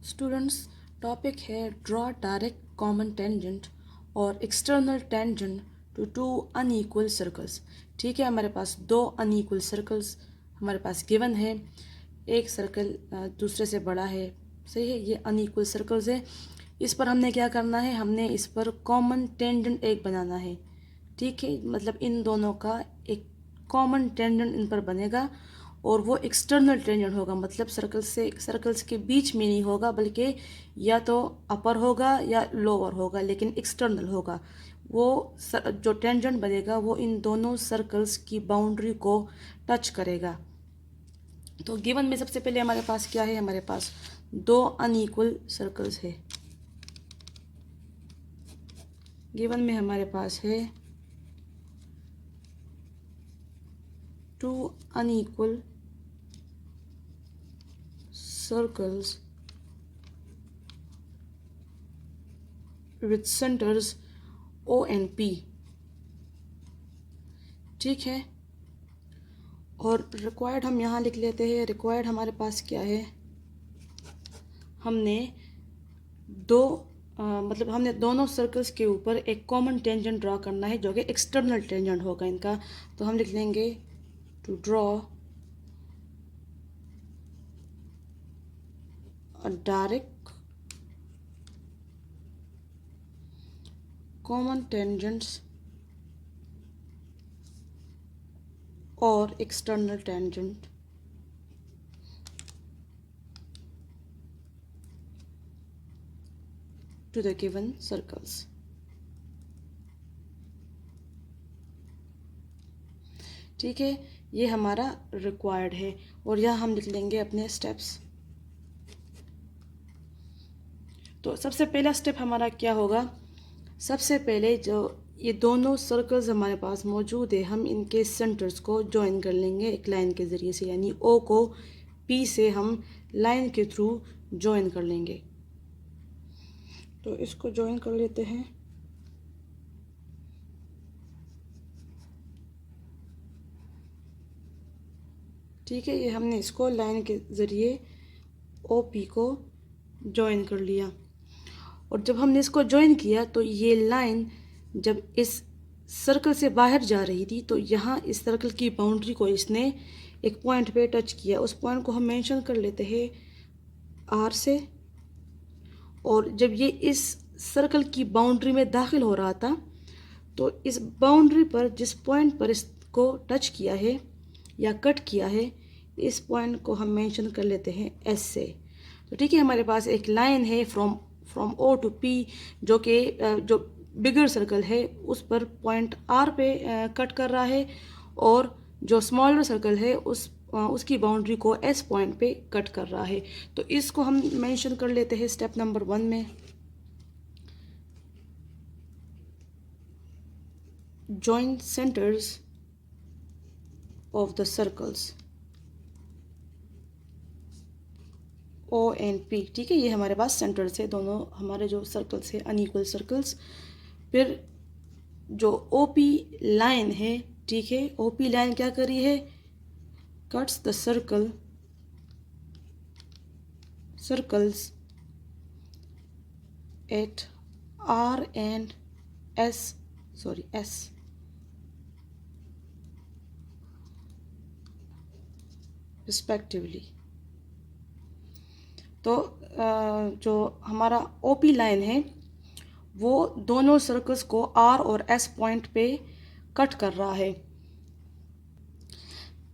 Students, topic है draw direct common tangent और external tangent to two unequal circles. ठीक है, हमारे पास दो अनइक्वल सर्कल्स हमारे पास गिवन है। एक सर्कल दूसरे से बड़ा है, सही है, ये अनइक्वल सर्कल्स है। इस पर हमने क्या करना है, हमने इस पर कॉमन टेंजेंट एक बनाना है। ठीक है, मतलब इन दोनों का एक कॉमन टेंजेंट इन पर बनेगा और वो एक्सटर्नल टेंजेंट होगा, मतलब सर्कल्स के बीच में नहीं होगा, बल्कि या तो अपर होगा या लोअर होगा, लेकिन एक्सटर्नल होगा। वो जो टेंजेंट बनेगा वो इन दोनों सर्कल्स की बाउंड्री को टच करेगा। तो गिवन में सबसे पहले हमारे पास क्या है, हमारे पास दो अनइक्वल सर्कल्स है। गिवन में हमारे पास है two unequal circles with centers O and P। ठीक है, और रिक्वायर्ड हम यहाँ लिख लेते हैं। रिक्वायर्ड हमारे पास क्या है, हमने मतलब हमने दोनों सर्कल्स के ऊपर एक कॉमन टेंजेंट ड्रॉ करना है जो कि एक्सटर्नल टेंजेंट होगा इनका। तो हम लिख लेंगे to draw a direct common tangents और external tangent to the given circles। ठीक है, ये हमारा रिक्वायर्ड है और यहाँ हम लिख लेंगे अपने स्टेप्स। तो सबसे पहला स्टेप हमारा क्या होगा, सबसे पहले जो ये दोनों सर्कल्स हमारे पास मौजूद है, हम इनके सेंटर्स को ज्वाइन कर लेंगे एक लाइन के ज़रिए से, यानी ओ को पी से हम लाइन के थ्रू ज्वाइन कर लेंगे। तो इसको ज्वाइन कर लेते हैं। ठीक है, ये हमने इसको लाइन के ज़रिए ओ पी को ज्वाइन कर लिया। और जब हमने इसको ज्वाइन किया तो ये लाइन जब इस सर्कल से बाहर जा रही थी तो यहाँ इस सर्कल की बाउंड्री को इसने एक पॉइंट पे टच किया। उस पॉइंट को हम मेंशन कर लेते हैं आर से। और जब ये इस सर्कल की बाउंड्री में दाखिल हो रहा था तो इस बाउंड्री पर जिस पॉइंट पर इसको टच किया है या कट किया है, इस पॉइंट को हम मेंशन कर लेते हैं एस से। तो ठीक है, हमारे पास एक लाइन है फ्रॉम ओ टू पी जो कि जो बिगर सर्कल है उस पर पॉइंट आर पे कट कर रहा है, और जो स्मॉलर सर्कल है उसकी बाउंड्री को एस पॉइंट पे कट कर रहा है। तो इसको हम मेंशन कर लेते हैं स्टेप नंबर 1 में। Join centres of the circles O and P. ठीक है, ये हमारे पास सेंटर्स है, दोनों हमारे जो सर्कल्स है अनइक्वल सर्कल्स। फिर जो ओ पी लाइन है, ठीक है, ओ पी लाइन क्या कर रही है, cuts the circles at R and S respectively. तो जो हमारा ओ पी लाइन है वो दोनों सर्कल्स को आर और एस पॉइंट पे कट कर रहा है।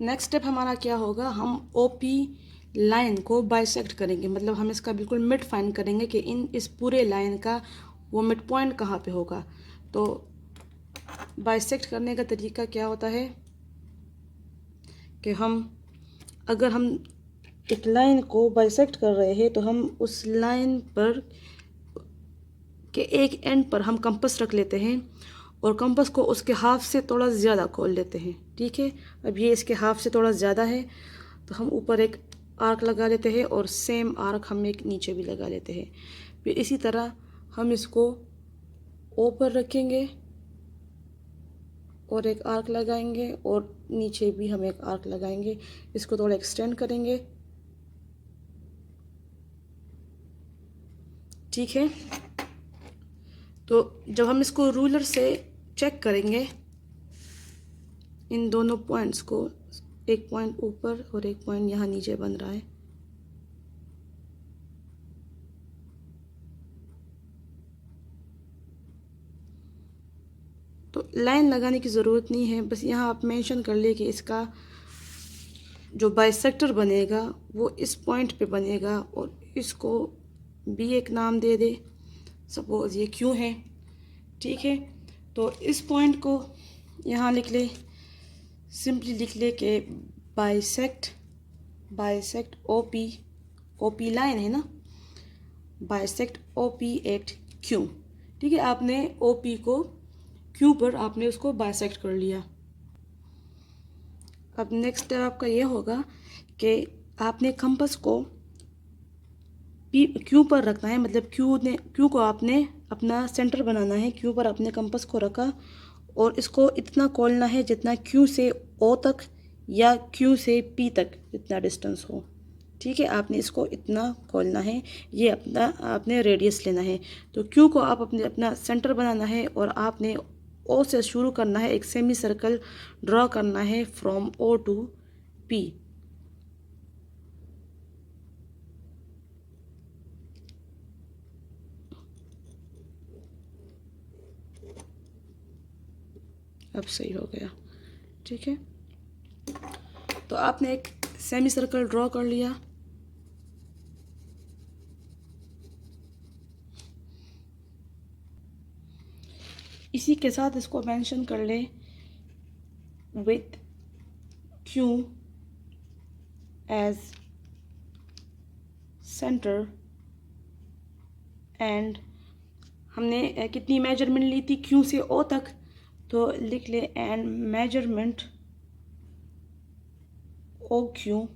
नेक्स्ट स्टेप हमारा क्या होगा, हम ओ पी लाइन को बाइसेक्ट करेंगे, मतलब हम इसका बिल्कुल मिड फाइंड करेंगे कि इस पूरे लाइन का वो मिड पॉइंट कहाँ पे होगा। तो बाइसेक्ट करने का तरीका क्या होता है कि अगर हम एक लाइन को बाइसेक्ट कर रहे हैं तो हम उस लाइन पर के एक एंड पर हम कंपास रख लेते हैं और कंपास को उसके हाफ से थोड़ा ज़्यादा खोल लेते हैं। ठीक है, अब ये इसके हाफ से थोड़ा ज़्यादा है तो हम ऊपर एक आर्क लगा लेते हैं और सेम आर्क हम एक नीचे भी लगा लेते हैं। फिर इसी तरह हम इसको ओ पर रखेंगे और एक आर्क लगाएंगे और नीचे भी हम एक आर्क लगाएंगे। इसको थोड़ा एक्सटेंड करेंगे ठीक है। तो जब हम इसको रूलर से चेक करेंगे इन दोनों पॉइंट्स को, एक पॉइंट ऊपर और एक पॉइंट यहाँ नीचे बन रहा है, तो लाइन लगाने की ज़रूरत नहीं है, बस यहाँ आप मेंशन कर ले कि इसका जो बाइसेक्टर बनेगा वो इस पॉइंट पे बनेगा और इसको भी एक नाम दे दे, सपोज ये क्यों है, ठीक है। तो इस पॉइंट को यहाँ लिख ले, सिंपली लिख ले कि बाइसेक्ट ओपी लाइन है ना, बाइसेक्ट ओपी एट क्यू, ठीक है। आपने ओपी को क्यू पर आपने उसको बाइसेक्ट कर लिया। अब नेक्स्ट स्टेप आपका ये होगा कि आपने कंपास को पी क्यू पर रखना है, मतलब क्यू को आपने अपना सेंटर बनाना है, क्यू पर आपने कंपास को रखा और इसको इतना खोलना है जितना क्यू से ओ तक या क्यू से पी तक जितना डिस्टेंस हो, ठीक है। आपने इसको इतना खोलना है, ये अपना आपने रेडियस लेना है। तो क्यू को आप अपना सेंटर बनाना है और आपने ओ से शुरू करना है, एक सेमी सर्कल ड्रॉ करना है फ्रॉम ओ टू पी। अब सही हो गया, ठीक है। तो आपने एक सेमी सर्कल ड्रॉ कर लिया। इसी के साथ इसको मेंशन कर ले with Q as centre and हमने कितनी मेजरमेंट ली थी क्यू से ओ तक, तो लिख ले and measurement O Q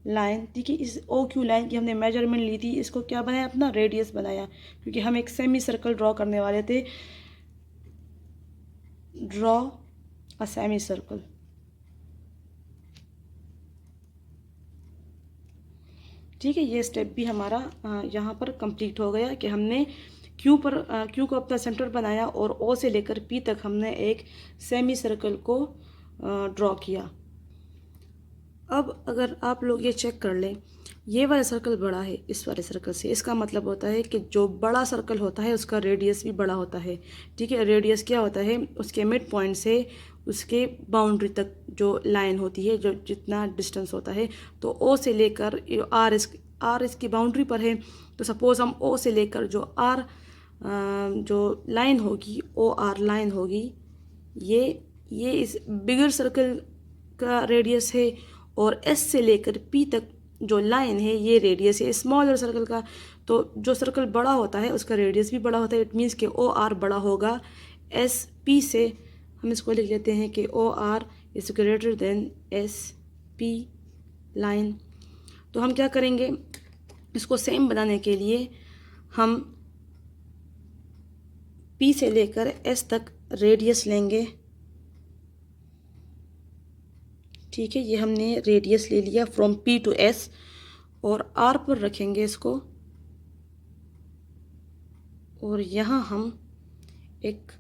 line, ठीक है। इस ओ क्यू लाइन की हमने मेजरमेंट ली थी, इसको क्या बनाया, अपना रेडियस बनाया, क्योंकि हम एक सेमी सर्कल ड्रॉ करने वाले थे। ड्रॉ अ सेमी सर्कल, ठीक है। ये स्टेप भी हमारा यहाँ पर कंप्लीट हो गया कि हमने क्यू को अपना सेंटर बनाया और ओ से लेकर पी तक हमने एक सेमी सर्कल को ड्रॉ किया। अब अगर आप लोग ये चेक कर लें, ये वाला सर्कल बड़ा है इस वाले सर्कल से, इसका मतलब होता है कि जो बड़ा सर्कल होता है उसका रेडियस भी बड़ा होता है, ठीक है। रेडियस क्या होता है, उसके मिड पॉइंट से उसके बाउंड्री तक जो लाइन होती है, जो जितना डिस्टेंस होता है। तो ओ से लेकर आर इसकी बाउंड्री पर है, तो सपोज़ हम ओ से लेकर जो लाइन होगी, ओ आर लाइन होगी, ये इस बिगर सर्कल का रेडियस है और एस से लेकर पी तक जो लाइन है ये रेडियस है स्मॉलर सर्कल का। तो जो सर्कल बड़ा होता है उसका रेडियस भी बड़ा होता है, इट मीन्स कि ओ आर बड़ा होगा एस पी से। हम इसको लिख लेते हैं कि O R is greater than S P line. तो हम क्या करेंगे, इसको सेम बनाने के लिए हम पी से लेकर एस तक रेडियस लेंगे, ठीक है। ये हमने रेडियस ले लिया फ्रॉम पी टू एस और आर पर रखेंगे इसको, और यहाँ हम एक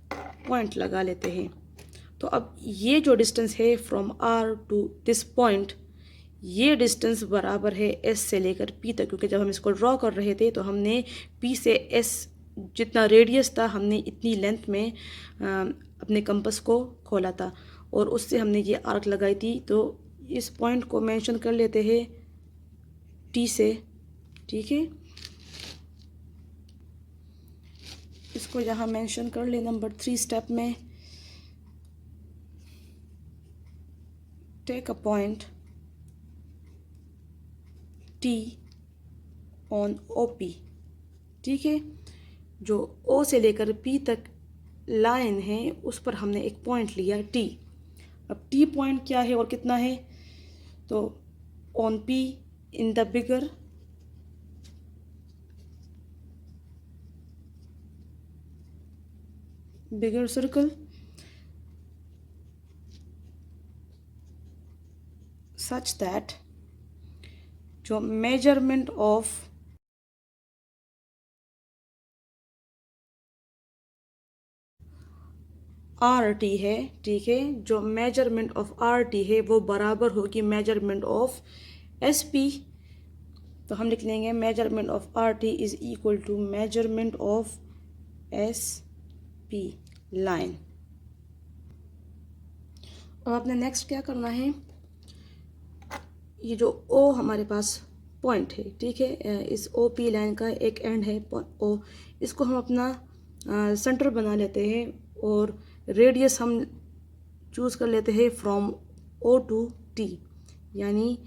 पॉइंट लगा लेते हैं। तो अब ये जो डिस्टेंस है from R to this point, ये डिस्टेंस बराबर है एस से लेकर पी तक, क्योंकि जब हम इसको ड्रॉ कर रहे थे तो हमने पी से एस जितना रेडियस था हमने इतनी लेंथ में अपने कंपास को खोला था और उससे हमने ये आर्क लगाई थी। तो इस पॉइंट को मेंशन कर लेते हैं टी से, ठीक है। इसको यहाँ मेंशन कर ले नंबर 3 स्टेप में, take a point T on O P, ठीक है। जो ओ से लेकर पी तक लाइन है उस पर हमने एक पॉइंट लिया टी। अब टी पॉइंट क्या है और कितना है, तो on P in the bigger circle such that जो मेजरमेंट ऑफ आर टी है, ठीक है, जो मेजरमेंट ऑफ आर टी है वो बराबर होगी मेजरमेंट ऑफ एस पी। तो हम लिख लेंगे measurement of R T is equal to measurement of S P line. अब आपने नेक्स्ट क्या करना है, ये जो ओ हमारे पास पॉइंट है, ठीक है, इस ओ पी लाइन का एक एंड है ओ, इसको हम अपना सेंटर बना लेते हैं और रेडियस हम चूज़ कर लेते हैं फ्रॉम ओ टू टी, यानी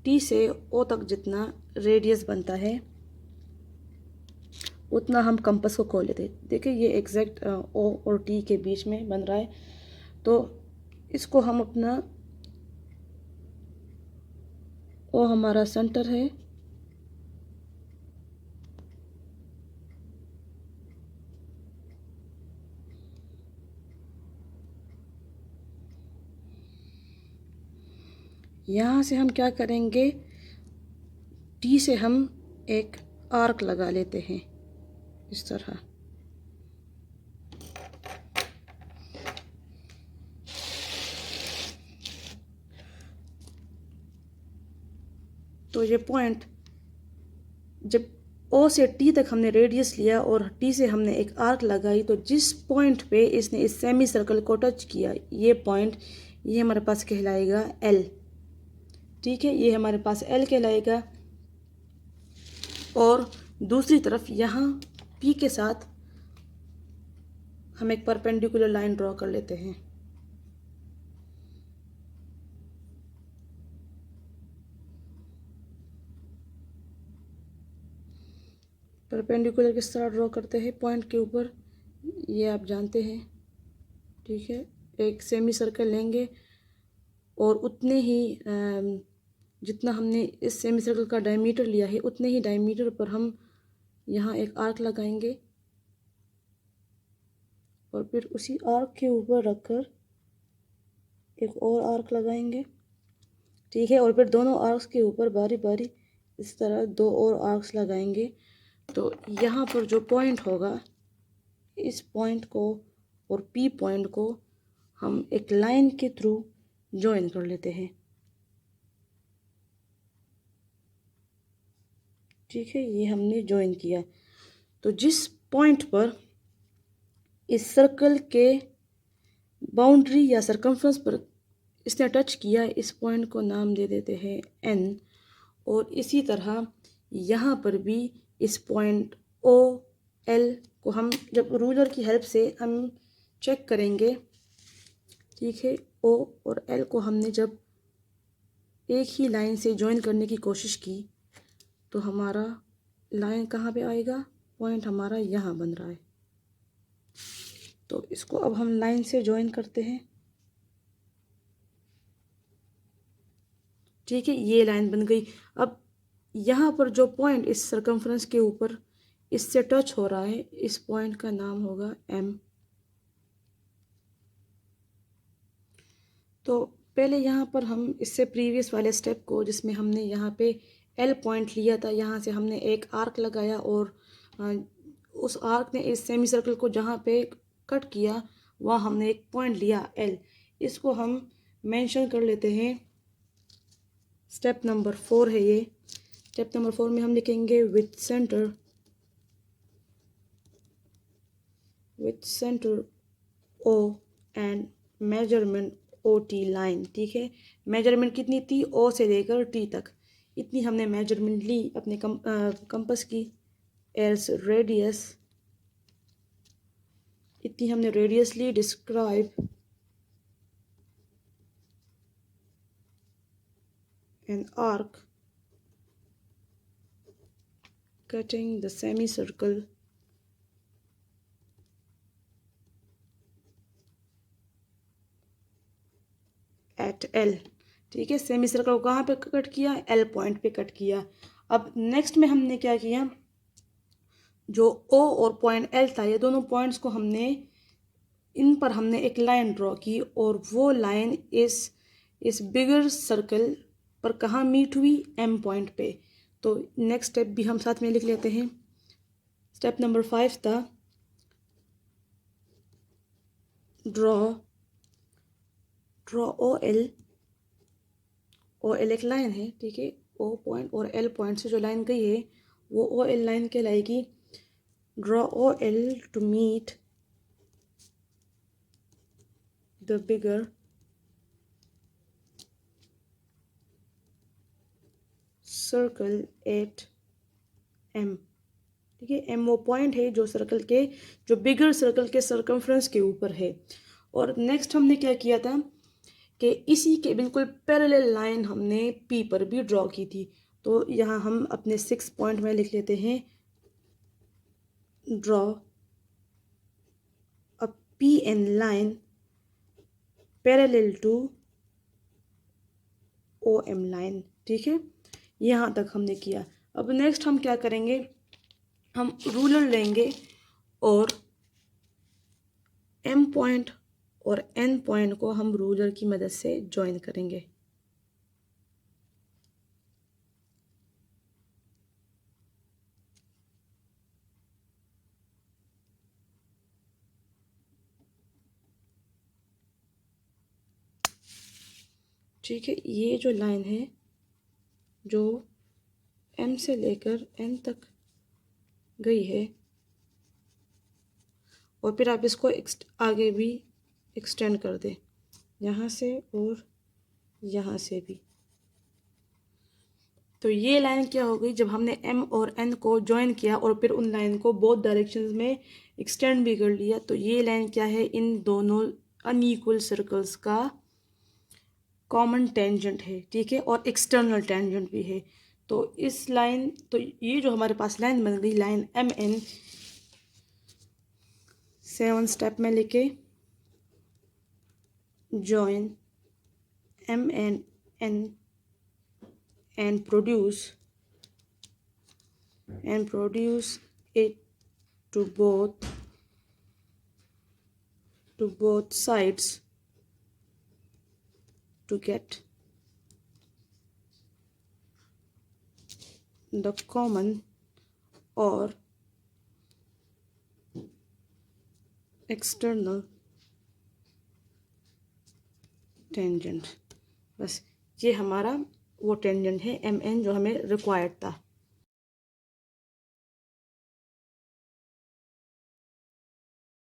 टी से ओ तक जितना रेडियस बनता है उतना हम कंपास को खोल लेते हैं। देखिए ये एग्जैक्ट ओ और टी के बीच में बन रहा है, तो इसको हम अपना ओ हमारा सेंटर है, यहाँ से हम क्या करेंगे, टी से हम एक आर्क लगा लेते हैं इस तरह। तो ये पॉइंट जब ओ से टी तक हमने रेडियस लिया और टी से हमने एक आर्क लगाई, तो जिस पॉइंट पे इसने इस सेमी सर्कल को टच किया, ये पॉइंट ये हमारे पास कहलाएगा एल, ठीक है, ये हमारे पास एल कहलाएगा। और दूसरी तरफ यहाँ पी के साथ हम एक परपेंडिकुलर लाइन ड्रॉ कर लेते हैं। परपेंडिकुलर किस तरह ड्रॉ करते हैं पॉइंट के ऊपर, ये आप जानते हैं, ठीक है, एक सेमी सर्कल लेंगे और उतने ही जितना हमने इस सेमी सर्कल का डायमीटर लिया है उतने ही डायमीटर पर हम यहाँ एक आर्क लगाएंगे और फिर उसी आर्क के ऊपर रखकर एक और आर्क लगाएंगे, ठीक है, और फिर दोनों आर्क्स के ऊपर बारी बारी इस तरह दो और आर्क्स लगाएंगे। तो यहाँ पर जो पॉइंट होगा, इस पॉइंट को और पी पॉइंट को हम एक लाइन के थ्रू ज्वाइन कर लेते हैं, ठीक है, ये हमने ज्वाइन किया। तो जिस पॉइंट पर इस सर्कल के बाउंड्री या सरकमफ्रेंस पर इसने टच किया, इस पॉइंट को नाम दे देते हैं एन। और इसी तरह यहाँ पर भी इस पॉइंट ओ एल को हम जब रूलर की हेल्प से हम चेक करेंगे, ठीक है, ओ और एल को हमने जब एक ही लाइन से ज्वाइन करने की कोशिश की तो हमारा लाइन कहाँ पे आएगा, पॉइंट हमारा यहाँ बन रहा है। तो इसको अब हम लाइन से ज्वाइन करते हैं, ठीक है, ये लाइन बन गई। अब यहाँ पर जो पॉइंट इस सरकमफ्रेंस के ऊपर इससे टच हो रहा है, इस पॉइंट का नाम होगा एम। तो पहले यहाँ पर हम इससे प्रीवियस वाले स्टेप को, जिसमें हमने यहाँ पे एल पॉइंट लिया था, यहाँ से हमने एक आर्क लगाया और उस आर्क ने इस सेमी सर्कल को जहाँ पे कट किया वहाँ हमने एक पॉइंट लिया एल, इसको हम मेंशन कर लेते हैं। स्टेप नंबर 4 है ये। स्टेप नंबर 4 में हम लिखेंगे with centre O and measurement O T line, ठीक है, मेजरमेंट कितनी थी, ओ से लेकर टी तक, इतनी हमने मेजरमेंट ली अपने कंपास की, एल्स रेडियस, इतनी हमने रेडियस ली, describe an arc cutting the semicircle at L, ठीक है, सेमी सर्कल को कहाँ पे कट किया, L पॉइंट पे कट किया। अब नेक्स्ट में हमने क्या किया, जो O और पॉइंट L था, ये दोनों पॉइंट्स को हमने, इन पर हमने एक लाइन ड्रॉ की और वो लाइन इस बिगर सर्कल पर कहाँ मीट हुई, M पॉइंट पे। तो नेक्स्ट स्टेप भी हम साथ में लिख लेते हैं। स्टेप नंबर 5 था draw ओ एल एक लाइन है, ठीक है। ओ पॉइंट और एल पॉइंट से जो लाइन गई है वो ओ एल लाइन कहलाएगी। Draw O L to meet the bigger circle at M, ठीक है। एम वो पॉइंट है जो सर्कल के, जो बिगर सर्कल के सर्कमफ्रेंस के ऊपर है। और नेक्स्ट हमने क्या किया था कि इसी के बिल्कुल पैरेलल लाइन हमने पी पर भी ड्रॉ की थी। तो यहाँ हम अपने 6 पॉइंट में लिख लेते हैं, draw a P N line parallel to O M line, ठीक है। यहाँ तक हमने किया। अब नेक्स्ट हम क्या करेंगे, हम रूलर लेंगे और एम पॉइंट और एन पॉइंट को हम रूलर की मदद से ज्वाइन करेंगे। ठीक है, ये जो लाइन है जो एम से लेकर एन तक गई है, और फिर आप इसको आगे भी एक्सटेंड कर दें, यहाँ से और यहाँ से भी। तो ये लाइन क्या हो गई, जब हमने एम और एन को ज्वाइन किया और फिर उन लाइन को बोथ डायरेक्शंस में एक्सटेंड भी कर लिया, तो ये लाइन क्या है, इन दोनों अनइक्वल सर्कल्स का कॉमन टेंजेंट है, ठीक है, और एक्सटर्नल टेंजेंट भी है। तो इस लाइन, तो ये जो हमारे पास लाइन बन गई, लाइन एम एन, 7 स्टेप में लेके join M and N and produce it to both sides to get the common or external tangent. बस ये हमारा वो टेंजेंट है एम एन जो हमें रिक्वायर्ड था।